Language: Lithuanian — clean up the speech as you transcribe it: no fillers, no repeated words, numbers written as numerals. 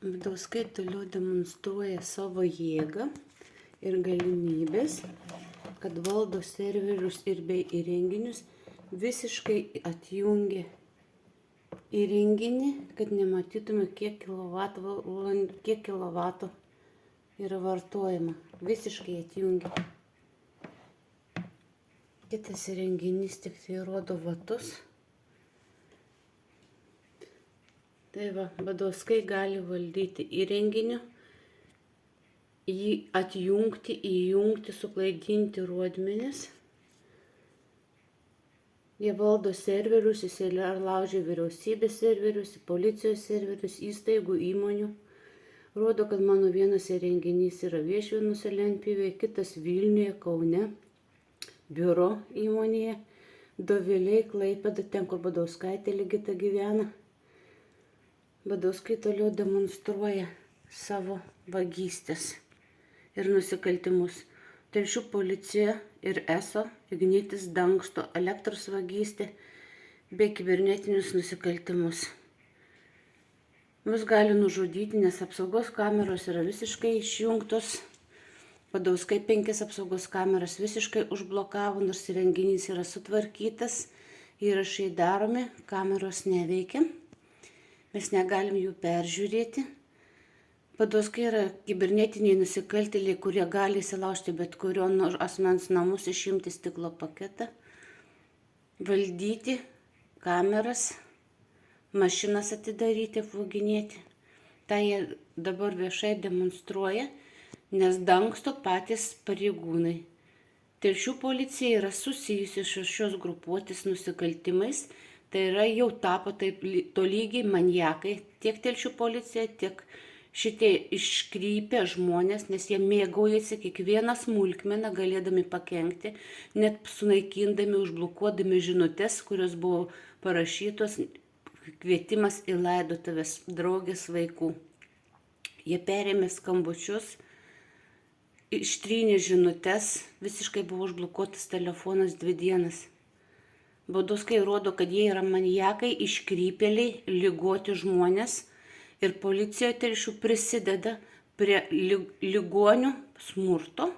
Badauskai toliau demonstruoja savo jėgą ir galimybės, kad valdo serverius ir bei įrenginius, visiškai atjungia įrenginį, kad nematytume, kiek kilovatų yra vartojama. Visiškai atjungia. Kitas įrenginys tik tai rodo vatus. Tai va, Badauskai gali valdyti įrenginiu, jį atjungti, įjungti, suklaidinti rodmenis. Jie valdo serverius, įsilaužia vyriausybės serverius, policijos serverius, įstaigų, įmonių. Rodo, kad mano vienas įrenginys yra Viešvinuose Lentpjūvėje, kitas Vilniuje, Kaune, biuro įmonėje, Doviliai, Klaipėda, ten, kur Badauskaitė Ligita gyvena. Badauskai toliau demonstruoja savo vagystes ir nusikaltimus. Telšių policija ir ESO Ignitis dangsto elektros vagystę bei kibernetinius nusikaltimus. Mus gali nužudyti, nes apsaugos kameros yra visiškai išjungtos. Badauskai 5 apsaugos kameras visiškai užblokavo, nors įrenginys yra sutvarkytas, įrašai daromi, kameros neveikia. Mes negalim jų peržiūrėti. Badauskai yra kibernetiniai nusikaltėliai, kurie gali įsilaužti bet kurio asmens namus, išimti stiklo paketą, valdyti kameras, mašinas atidaryti, apvoginėti. Tai jie dabar viešai demonstruoja, nes dangsto patys pareigūnai. Telšių policija yra susijusi su šios grupuotės nusikaltimais. Tai yra jau tapo tolygiai maniakai, tiek Telšių policija, tiek šitie iškrypę žmonės, nes jie mėgaujasi kiekvieną smulkmeną galėdami pakenkti, net sunaikindami, užblokuodami žinutes, kurios buvo parašytos kvietimas į laidotuves draugės vaikų. Jie perėmė skambučius, ištrynė žinutes, visiškai buvo užblokuotas telefonas 2 dienas. Badauskai rodo, kad jie yra maniakai, iškrypėliai, ligoti žmonės ir policija Telšių prisideda prie ligonių smurto